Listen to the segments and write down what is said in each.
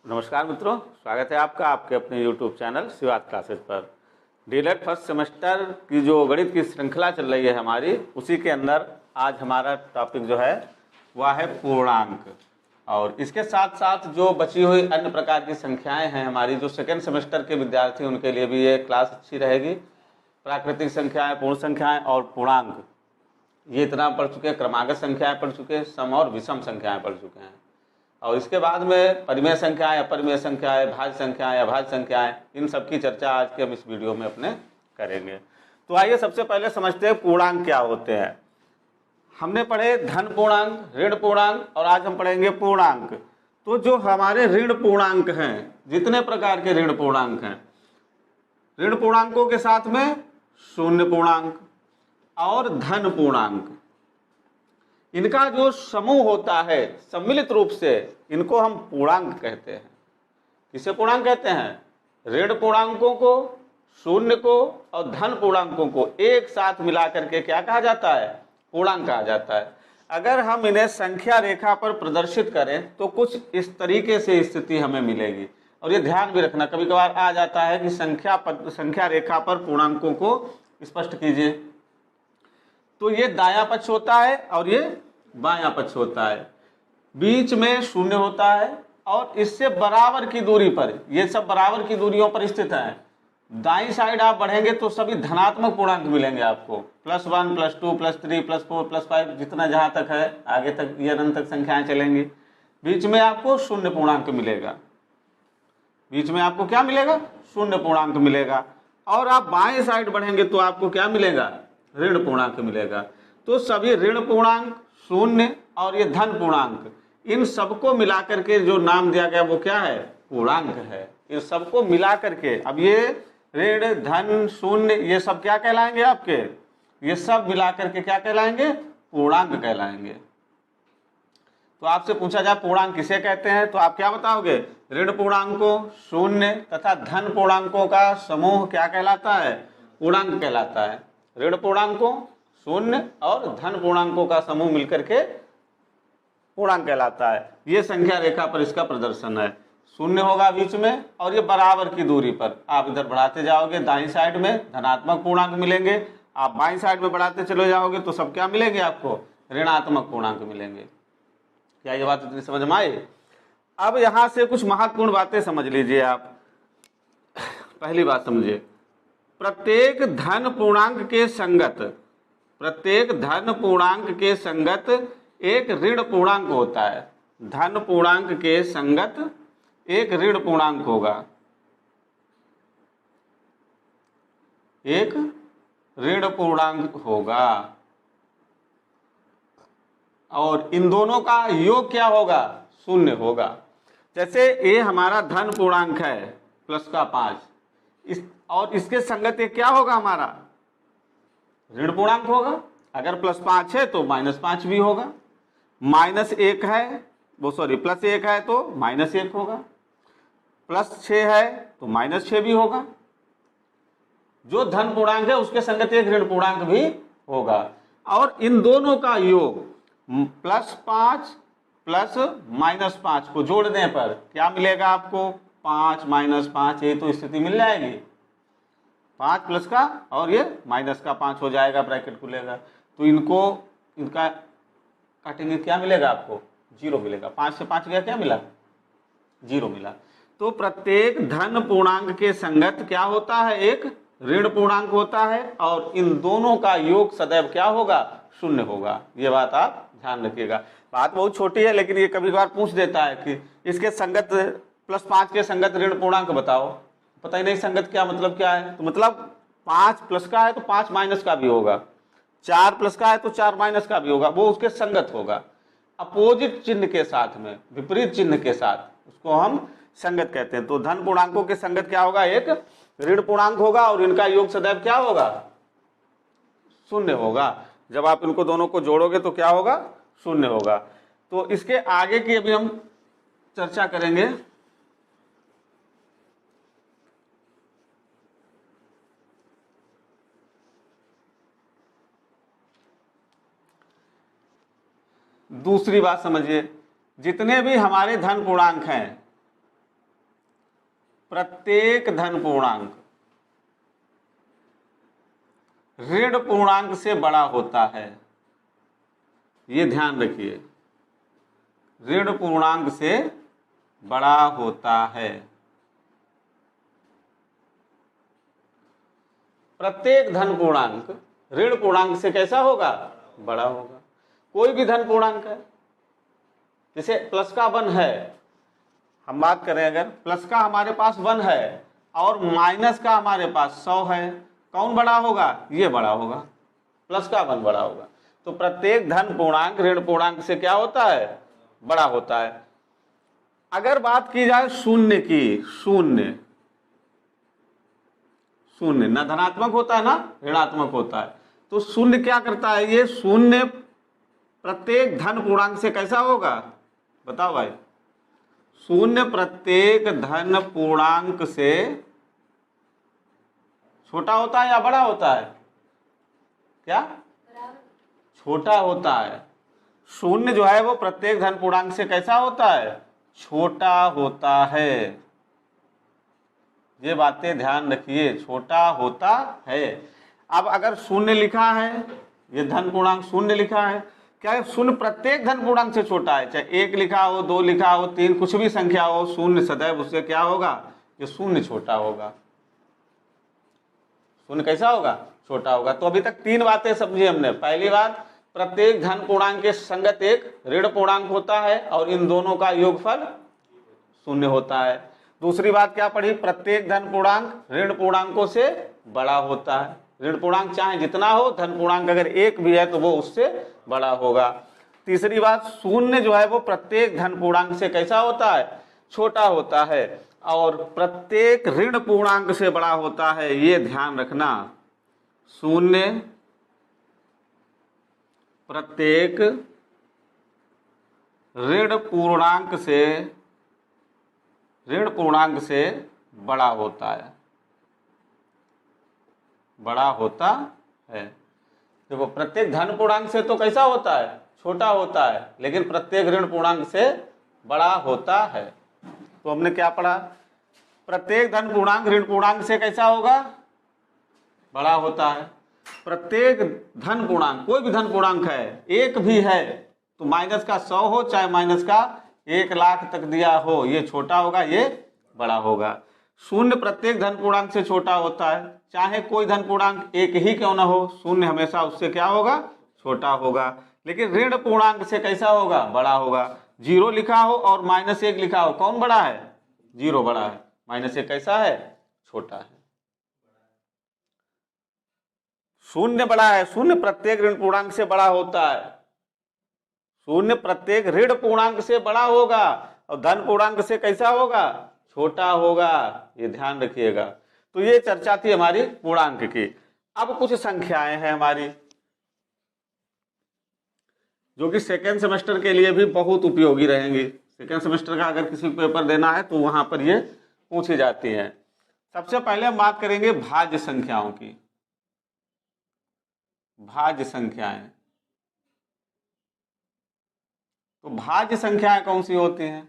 नमस्कार मित्रों, स्वागत है आपका आपके अपने YouTube चैनल शिवात क्लासेस पर। डीएलएड फर्स्ट सेमेस्टर की जो गणित की श्रृंखला चल रही है हमारी, उसी के अंदर आज हमारा टॉपिक जो है वह है पूर्णांक। और इसके साथ साथ जो बची हुई अन्य प्रकार की संख्याएं हैं हमारी, जो सेकेंड सेमेस्टर के विद्यार्थी उनके लिए भी ये क्लास अच्छी रहेगी। प्राकृतिक संख्याएँ, पूर्ण संख्याएँ और पूर्णांक, ये इतना पढ़ चुके हैं। क्रमागत संख्याएँ पढ़ चुके हैं, सम और विषम संख्याएँ पढ़ चुके हैं। और इसके बाद में परिमेय संख्याएं, अपरिमेय संख्याएं, भाज्य संख्याएं, अभाज्य संख्याएं, इन सब की चर्चा आज के हम इस वीडियो में अपने करेंगे। तो आइए सबसे पहले समझते हैं पूर्णांक क्या होते हैं। हमने पढ़े धन पूर्णांक, ऋण पूर्णांक और आज हम पढ़ेंगे पूर्णांक। तो जो हमारे ऋण पूर्णांक हैं, जितने प्रकार के ऋण पूर्णांक हैं, ऋण पूर्णांकों के साथ में शून्य पूर्णांक और धन पूर्णांक, इनका जो समूह होता है सम्मिलित रूप से, इनको हम पूर्णांक कहते हैं। किसे पूर्णांक कहते हैं? ऋण पूर्णांकों को, शून्य को और धन पूर्णांकों को एक साथ मिलाकर के क्या कहा जाता है? पूर्णांक कहा जाता है। अगर हम इन्हें संख्या रेखा पर प्रदर्शित करें तो कुछ इस तरीके से स्थिति हमें मिलेगी। और ये ध्यान भी रखना, कभी कभार आ जाता है कि संख्या रेखा पर पूर्णांकों को स्पष्ट कीजिए। तो ये दायां पक्ष होता है और ये बायां पक्ष होता है, बीच में शून्य होता है और इससे बराबर की दूरी पर, ये सब बराबर की दूरियों पर स्थित है। दाईं साइड आप बढ़ेंगे तो सभी धनात्मक पूर्णांक मिलेंगे आपको, +1, +2, +3, +4, +5, जितना जहां तक है आगे तक ये अनंत तक संख्याएं चलेंगी। बीच में आपको शून्य पूर्णांक मिलेगा, बीच में आपको क्या मिलेगा? शून्य पूर्णांक मिलेगा। और आप बाएं साइड बढ़ेंगे तो आपको क्या मिलेगा? ऋण पूर्णांक मिलेगा। तो सभी ऋण पूर्णांक, शून्य और ये धन पूर्णांक, इन सबको मिलाकर के जो नाम दिया गया वो क्या है? पूर्णांक है। इन सबको मिलाकर के, अब ये ऋण, धन, शून्य, ये सब क्या कहलाएंगे आपके? ये सब मिलाकर के क्या कहलाएंगे? पूर्णांक कहलाएंगे। तो आपसे पूछा जाए पूर्णांक किसे कहते हैं, तो आप क्या बताओगे? ऋण पूर्णांकों, शून्य तथा धन पूर्णांकों का समूह क्या कहलाता है? पूर्णांक कहलाता है। ऋण पूर्णांकों, शून्य और धन पूर्णांकों का समूह मिलकर के पूर्णांक कहलाता है। ये संख्या रेखा पर इसका प्रदर्शन है। शून्य होगा बीच में और ये बराबर की दूरी पर आप इधर बढ़ाते जाओगे, दाईं साइड में धनात्मक पूर्णांक मिलेंगे, आप बाईं साइड में बढ़ाते चले जाओगे तो सब क्या मिलेंगे आपको? ऋणात्मक पूर्णांक मिलेंगे। क्या ये बात इतनी समझ में आई? अब यहां से कुछ महत्वपूर्ण बातें समझ लीजिए आप। पहली बात समझिए, प्रत्येक धन पूर्णांक के संगत, प्रत्येक धन पूर्णांक के संगत एक ऋण पूर्णांक होता है। धन पूर्णांक के संगत एक ऋण पूर्णांक होगा, एक ऋण पूर्णांक होगा। और इन दोनों का योग क्या होगा? शून्य होगा। जैसे ये हमारा धन पूर्णांक है प्लस का 5, और इसके संगत ये क्या होगा? हमारा ऋण पूर्णांक होगा। अगर +5 है तो -5 भी होगा, -1 है वो +1 है तो -1 होगा, +6 है तो -6 भी होगा। जो धन पूर्णांक है उसके संगत एक ऋण पूर्णांक भी होगा। और इन दोनों का योग +5 प्लस -5 को जोड़ने पर क्या मिलेगा आपको? 5 - 5, ये तो स्थिति मिल जाएगी। 5 प्लस का और ये माइनस का 5 हो जाएगा, ब्रैकेट खुलेगा। तो इनका काटेंगे, क्या मिलेगा आपको? 0 मिलेगा। 5 से 5 गया, क्या मिला? 0 मिला। तो प्रत्येक धन पूर्णांक के संगत क्या होता है? एक ऋण पूर्णांक होता है और इन दोनों का योग सदैव क्या होगा? शून्य होगा। ये बात आप ध्यान रखिएगा। बात बहुत छोटी है लेकिन ये कभी कभार पूछ देता है कि इसके संगत +5 के संगत ऋण पूर्णांक बताओ। पता ही नहीं संगत क्या मतलब क्या है। तो मतलब 5 प्लस का है तो 5 माइनस का भी होगा, 4 प्लस का है तो 4 माइनस का भी होगा, वो उसके संगत होगा। अपोजिट चिन्ह के साथ में, विपरीत चिन्ह के साथ, उसको हम संगत कहते हैं। तो धन पूर्णांकों के संगत क्या होगा? एक ऋण पूर्णांक होगा और इनका योग सदैव क्या होगा? शून्य होगा। जब आप इनको दोनों को जोड़ोगे तो क्या होगा? शून्य होगा। तो इसके आगे की अभी हम चर्चा करेंगे। दूसरी बात समझिए, जितने भी हमारे धन पूर्णांक हैं प्रत्येक धन पूर्णांक ऋण पूर्णांक से बड़ा होता है। ये ध्यान रखिए, ऋण पूर्णांक से बड़ा होता है। प्रत्येक धन पूर्णांक ऋण पूर्णांक से कैसा होगा? बड़ा होगा। कोई भी धन पूर्णांक है, जैसे प्लस का 1 है, हम बात करें अगर प्लस का हमारे पास 1 है और माइनस का हमारे पास 100 है, कौन बड़ा होगा? ये बड़ा होगा, प्लस का 1 बड़ा होगा। तो प्रत्येक धन पूर्णांक ऋण पूर्णांक से क्या होता है? बड़ा होता है। अगर बात की जाए शून्य की, शून्य शून्य न धनात्मक होता है ना ऋणात्मक होता है, तो शून्य क्या करता है? ये शून्य प्रत्येक धन पूर्णांक से कैसा होगा? बताओ भाई। शून्य प्रत्येक धन पूर्णांक से छोटा होता है या बड़ा होता है? क्या? छोटा होता है। शून्य जो है वो प्रत्येक धन पूर्णांक से कैसा होता है? छोटा होता है। ये बातें ध्यान रखिए, छोटा होता है। अब अगर शून्य लिखा है, ये धन पूर्णांक शून्य लिखा है, क्या शून्य प्रत्येक धन पूर्णांक से छोटा है? चाहे 1 लिखा हो, 2 लिखा हो, 3, कुछ भी संख्या हो, शून्य सदैव उससे क्या होगा? ये शून्य छोटा होगा। शून्य कैसा होगा? छोटा होगा। तो अभी तक 3 बातें समझी हमने। पहली बात, प्रत्येक धन पूर्णांक के संगत एक ऋण पूर्णांक होता है और इन दोनों का योगफल शून्य होता है। दूसरी बात क्या पढ़ी? प्रत्येक धन पूर्णांक ऋण पूर्णांकों से बड़ा होता है। ऋण पूर्णांक चाहे जितना हो, धन पूर्णांक अगर 1 भी है तो वो उससे बड़ा होगा। तीसरी बात, शून्य जो है वो प्रत्येक धन पूर्णांक से कैसा होता है? छोटा होता है और प्रत्येक ऋण पूर्णांक से बड़ा होता है। ये ध्यान रखना, शून्य प्रत्येक ऋण पूर्णांक से बड़ा होता है, बड़ा होता है। देखो, प्रत्येक धन पूर्णांक से तो कैसा होता है? छोटा होता है, लेकिन प्रत्येक ऋण पूर्णांक से बड़ा होता है। तो हमने क्या पढ़ा? प्रत्येक धन पूर्णांक ऋण पूर्णांक से कैसा होगा? बड़ा होता है। प्रत्येक धन पूर्णांक, कोई भी धन पूर्णांक है, 1 भी है तो माइनस का 100 हो चाहे माइनस का 1 लाख तक दिया हो, ये छोटा होगा, ये बड़ा होगा। शून्य प्रत्येक धन पूर्णांक से छोटा होता है, चाहे कोई धन पूर्णांक 1 ही क्यों ना हो, शून्य हमेशा उससे क्या होगा? छोटा होगा। लेकिन ऋण पूर्णांक से कैसा होगा? बड़ा होगा। 0 लिखा हो और -1 लिखा हो, कौन बड़ा है? 0 बड़ा है। -1 कैसा है? छोटा है। शून्य बड़ा है। शून्य प्रत्येक ऋण पूर्णांक से बड़ा होता है। शून्य प्रत्येक ऋण पूर्णांक से बड़ा होगा और धन पूर्णांक से कैसा होगा? छोटा होगा। ये ध्यान रखिएगा। तो ये चर्चा थी हमारी पूर्णांक की। अब कुछ संख्याएं हैं हमारी जो कि सेकेंड सेमेस्टर के लिए भी बहुत उपयोगी रहेंगी। सेकेंड सेमेस्टर का अगर किसी को पेपर देना है तो वहां पर ये पूछी जाती है। सबसे पहले हम बात करेंगे भाज्य संख्याओं की। भाज्य संख्याएं, तो भाज्य संख्याएं कौन सी होती हैं?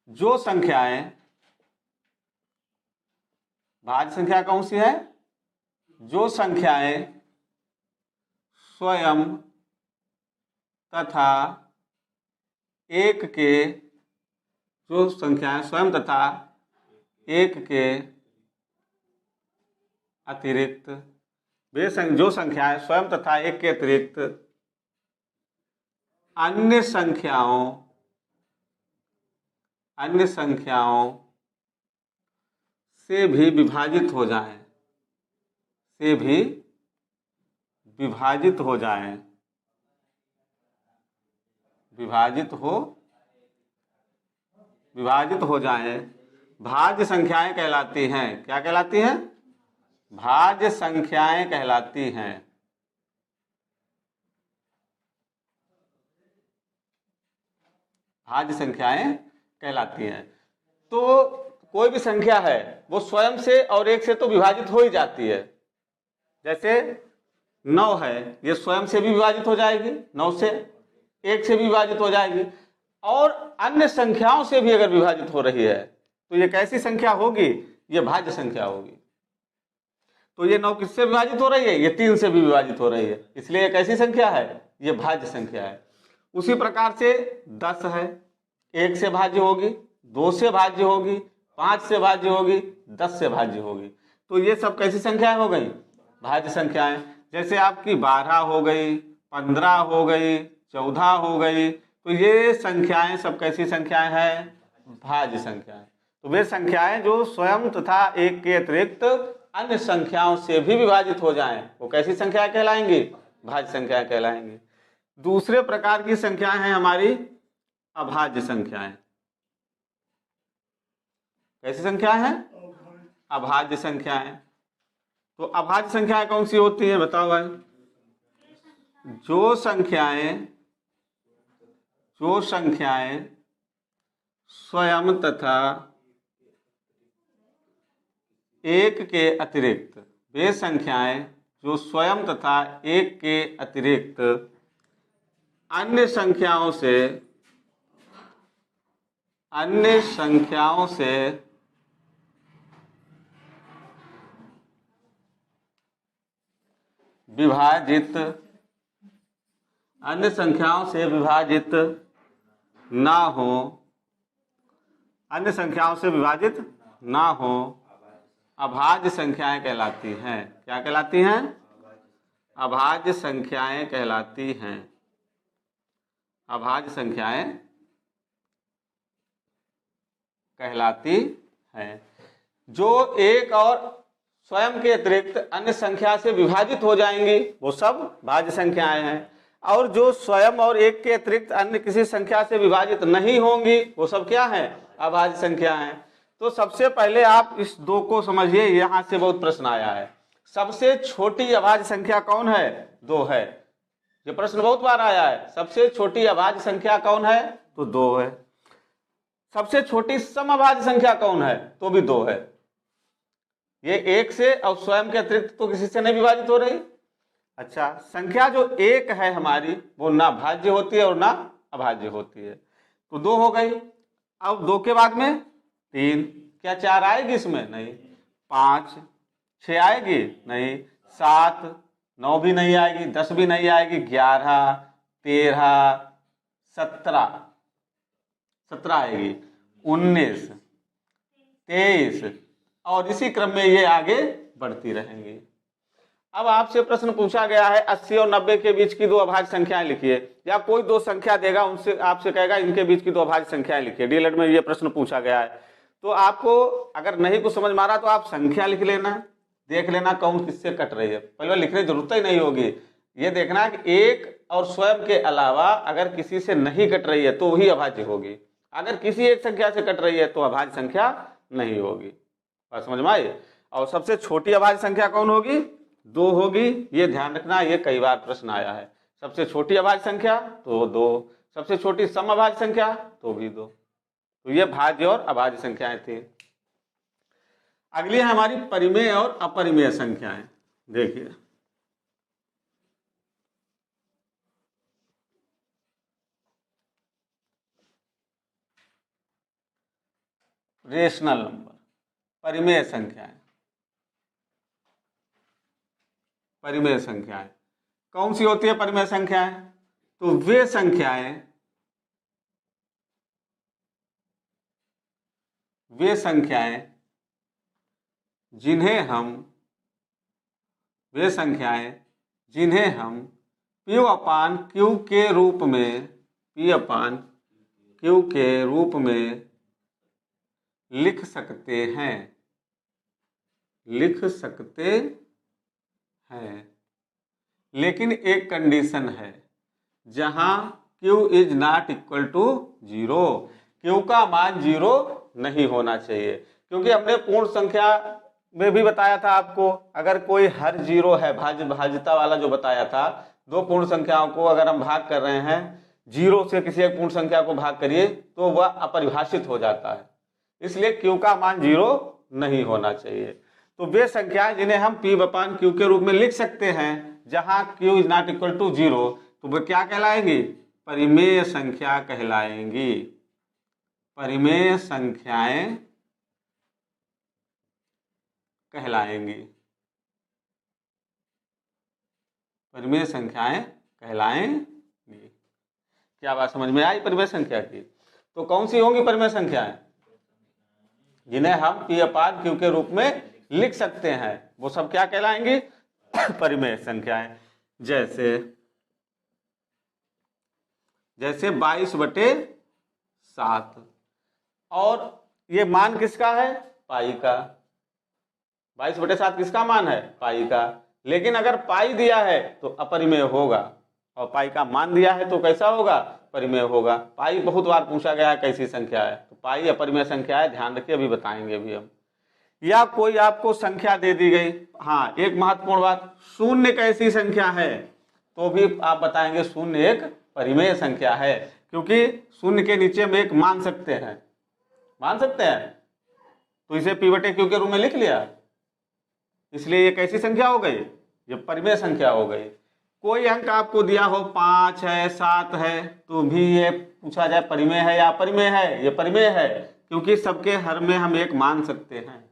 जो संख्याएं, भाज्य संख्या कौन सी है? जो संख्याएं स्वयं तथा एक के, जो संख्याएं स्वयं तथा एक के अतिरिक्त, जो संख्याएं स्वयं तथा एक के अतिरिक्त अन्य संख्याओं से भी विभाजित हो जाएं, विभाजित हो जाएं, भाज्य संख्याएं कहलाती हैं। क्या कहलाती हैं? भाज्य संख्याएं कहलाती हैं। भाज्य संख्याएं कहलाती हैं। तो कोई भी संख्या है वो स्वयं से और एक से तो विभाजित हो ही जाती है। जैसे 9 है, ये स्वयं से भी विभाजित हो जाएगी, 9 से, 1 से भी विभाजित हो जाएगी, और अन्य संख्याओं से भी अगर विभाजित हो रही है तो ये कैसी संख्या होगी? ये भाज्य संख्या होगी। तो ये 9 किससे विभाजित हो रही है? ये 3 से भी विभाजित हो रही है, इसलिए ये कैसी संख्या है? ये भाज्य संख्या है। उसी प्रकार से 10 है, 1 से भाज्य होगी, 2 से भाज्य होगी, 5 से भाज्य होगी, 10 से भाज्य होगी। तो ये सब कैसी संख्याएं हो गई? भाज्य संख्याएं। जैसे आपकी 12 हो गई, 15 हो गई, 14 हो गई, तो ये संख्याएं सब कैसी संख्याएं हैं? भाज्य संख्याएं। तो वे संख्याएं जो स्वयं तथा एक के अतिरिक्त अन्य संख्याओं से भी विभाजित हो जाएं, वो कैसी संख्याएं कहलाएंगी? भाज्य संख्याएं कहलाएंगी। दूसरे प्रकार की संख्याएं हैं हमारी अभाज्य संख्याएं। कैसी संख्याएं हैं? अभाज्य संख्याएं। तो अभाज्य संख्याएं कौन सी होती हैं बताओ भाई? जो संख्याएं स्वयं तथा एक के अतिरिक्त, वे संख्याएं जो स्वयं तथा एक के अतिरिक्त अन्य संख्याओं से विभाजित ना हो, अभाज्य संख्याएं कहलाती हैं। क्या कहलाती हैं? अभाज्य संख्याएं कहलाती हैं। अभाज्य संख्याएं कहलाती हैं। जो एक और स्वयं के अतिरिक्त अन्य संख्या से विभाजित हो जाएंगी वो सब भाज्य संख्याएं हैं, और जो स्वयं और एक के अतिरिक्त अन्य किसी संख्या से विभाजित नहीं होंगी वो सब क्या है? अभाज्य संख्या हैं। तो सबसे पहले आप इस 2 को समझिए, यहां से बहुत प्रश्न आया है। सबसे छोटी अभाज्य संख्या कौन है? 2 है। ये प्रश्न बहुत बार आया है, सबसे छोटी अभाज्य संख्या कौन है? तो 2 है। सबसे छोटी समअभाज्य संख्या कौन है? तो भी 2 है। ये 1 से और स्वयं के अतिरिक्त तो किसी से नहीं विभाजित हो रही। अच्छा, संख्या जो 1 है हमारी वो ना भाज्य होती है और ना अभाज्य होती है, तो 2 हो गई। अब 2 के बाद में 3, क्या 4 आएगी इसमें? नहीं। 5, 6 आएगी? नहीं। 7, 9 भी नहीं आएगी, 10 भी नहीं आएगी, 11, 13, 17 आएगी, 19, 23, और इसी क्रम में ये आगे बढ़ती रहेंगी। अब आपसे प्रश्न पूछा गया है 80 और 90 के बीच की 2 अभाज्य संख्याएं लिखिए, या कोई 2 संख्या देगा उनसे आपसे कहेगा इनके बीच की 2 अभाज्य संख्याएं लिखिए। डीएलएड में ये प्रश्न पूछा गया है। तो आपको अगर नहीं कुछ समझ में आ रहा तो आप संख्या लिख लेना, देख लेना कौन किससे कट रही है। पहले लिखने की जरूरत ही नहीं होगी, ये देखना कि एक और स्वयं के अलावा अगर किसी से नहीं कट रही है तो वही अभाज्य होगी, अगर किसी एक संख्या से कट रही है तो अभाज्य संख्या नहीं होगी। बात समझ में आई? और सबसे छोटी अभाज्य संख्या कौन होगी? 2 होगी। ये ध्यान रखना, ये कई बार प्रश्न आया है। सबसे छोटी अभाज्य संख्या तो 2, सबसे छोटी समअभाज्य संख्या तो भी 2। तो ये भाज्य और अभाज्य संख्याएं थी। अगली है हमारी परिमेय और अपरिमेय संख्याएं। देखिए, रेशनल नंबर, परिमेय संख्याएं। परिमेय संख्याएं कौन सी होती है? परिमेय संख्याएं तो वे संख्याएं जिन्हें हम P/Q के रूप में लिख सकते हैं, लेकिन एक कंडीशन है, जहां Q is not equal to 0। Q का मान 0 नहीं होना चाहिए, क्योंकि हमने पूर्ण संख्या में भी बताया था आपको, अगर कोई हर 0 है, भाज्यता वाला जो बताया था, 2 पूर्ण संख्याओं को अगर हम भाग कर रहे हैं, 0 से किसी एक पूर्ण संख्या को भाग करिए तो वह अपरिभाषित हो जाता है। इसलिए Q का मान 0 नहीं होना चाहिए। तो वे संख्याएं जिन्हें हम P/Q के रूप में लिख सकते हैं, जहां Q is not equal to 0, तो वे क्या कहलाएंगी? परिमेय संख्या कहलाएंगी। परिमेय संख्याएं कहलाएंगी, परिमेय संख्याएं कहलाएंगी। क्या बात समझ में आई परिमेय संख्या की? तो कौन सी होंगी परिमेय संख्याएं? जिन्हें हम P अपान Q के रूप में लिख सकते हैं, वो सब क्या कहलाएंगी? परिमेय संख्याएं। जैसे 22/7, और ये मान किसका है? पाई का। 22/7 किसका मान है? पाई का। लेकिन अगर पाई दिया है तो अपरिमेय होगा, और पाई का मान दिया है तो कैसा होगा? परिमेय होगा। पाई बहुत बार पूछा गया है कैसी संख्या है, तो पाई अपरिमेय संख्या है, ध्यान रखिए, अभी बताएंगे अभी हम। या कोई आपको संख्या दे दी गई, हाँ एक महत्वपूर्ण बात, शून्य कैसी संख्या है, तो भी आप बताएंगे शून्य एक परिमेय संख्या है, क्योंकि शून्य के नीचे में एक मान सकते हैं, तो इसे P/Q के रूप में लिख लिया, इसलिए ये कैसी संख्या हो गई? ये परिमेय संख्या हो गई। कोई अंक आपको दिया हो 5 है, 7 है, तो भी ये पूछा जाए परिमेय है या अपरिमेय है? ये परिमेय है, क्योंकि सबके हर में हम एक मान सकते हैं।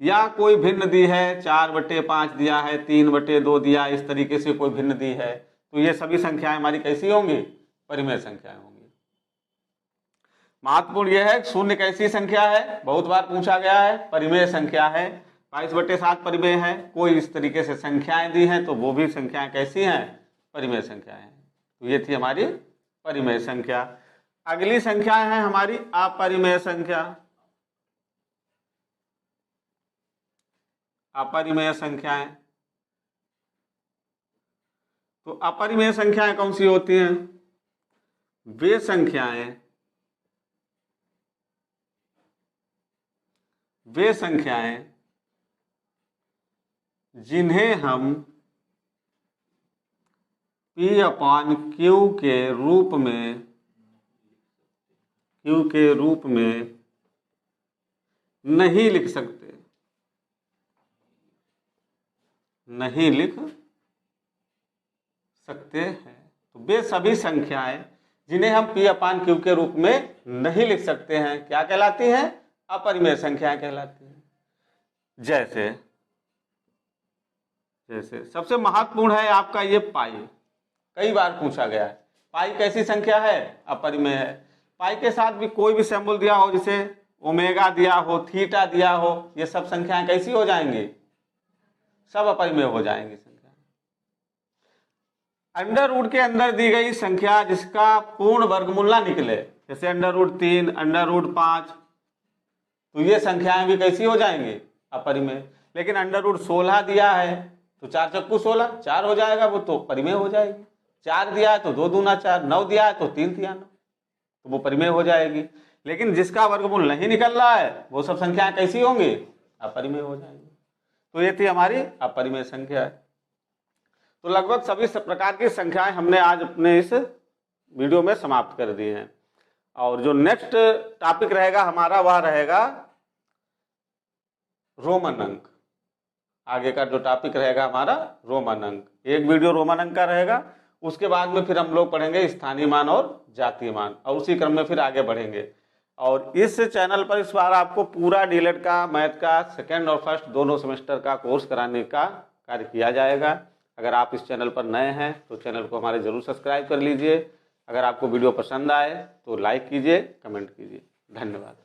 या कोई भिन्न दी है, 4/5 दिया है, 3/2 दिया, इस तरीके से कोई भिन्न दी है, तो ये सभी संख्याएं हमारी कैसी होंगी? परिमेय संख्याएं होंगी। महत्वपूर्ण यह है शून्य कैसी संख्या है, बहुत बार पूछा गया है, परिमेय संख्या है। 22/7 परिमेय है। कोई इस तरीके से संख्याएं दी हैं तो वो भी संख्याएं कैसी हैं? परिमेय संख्याएं हैं। तो ये थी हमारी परिमेय संख्या। अगली संख्याएं हैं हमारी अपरिमेय संख्या। अपरिमेय संख्याएं, तो अपरिमेय संख्याएं कौन सी होती हैं? वे संख्याएं जिन्हें हम P/Q के रूप में नहीं लिख सकते, हैं। तो वे सभी संख्याएं जिन्हें हम P/Q के रूप में नहीं लिख सकते हैं क्या कहलाती हैं? अपरिमेय संख्याएं कहलाती हैं। जैसे सबसे महत्वपूर्ण है आपका ये पाई, कई बार पूछा गया है। पाई कैसी संख्या है? अपरिमेय है। पाई के साथ भी कोई भी सिंबल दिया हो, जैसे ओमेगा दिया हो, थीटा दिया हो, ये सब संख्याएं कैसी हो जाएंगी? सब अपरिमेय हो जाएंगी संख्या। अंडर रूट के अंदर दी गई संख्या जिसका पूर्ण वर्गमूल ना निकले, जैसे अंडर रूट 3, अंडर रूट 5, तो ये संख्याएं भी कैसी हो जाएंगी? अपरिमेय। लेकिन अंडर रूट 16 दिया है तो 4 चक्कू 16, 4 हो जाएगा, वो तो परिमेय हो जाएगी। 4 दिया है तो 2 दूना 4, 9 दिया है तो 3 तिया 9, तो वो परिमेय हो जाएगी। लेकिन जिसका वर्गमूल नहीं निकल रहा है वो सब संख्याएं कैसी होंगी? अपरिमेय हो जाएंगी। तो ये थी हमारी अपरिमेय संख्या। तो लगभग सभी प्रकार की संख्याएं हमने आज अपने इस वीडियो में समाप्त कर दी हैं। और जो नेक्स्ट टॉपिक रहेगा हमारा वह रहेगा रोमन अंक। आगे का जो टॉपिक रहेगा हमारा रोमन अंक, एक वीडियो रोमन अंक का रहेगा। उसके बाद में फिर हम लोग पढ़ेंगे स्थानीय मान और जातीय मान, और उसी क्रम में फिर आगे बढ़ेंगे। और इस चैनल पर इस बार आपको पूरा डीएलएड का, मैथ का सेकेंड और फर्स्ट दोनों सेमेस्टर का कोर्स कराने का कार्य किया जाएगा। अगर आप इस चैनल पर नए हैं तो चैनल को हमारे जरूर सब्सक्राइब कर लीजिए। अगर आपको वीडियो पसंद आए तो लाइक कीजिए, कमेंट कीजिए। धन्यवाद।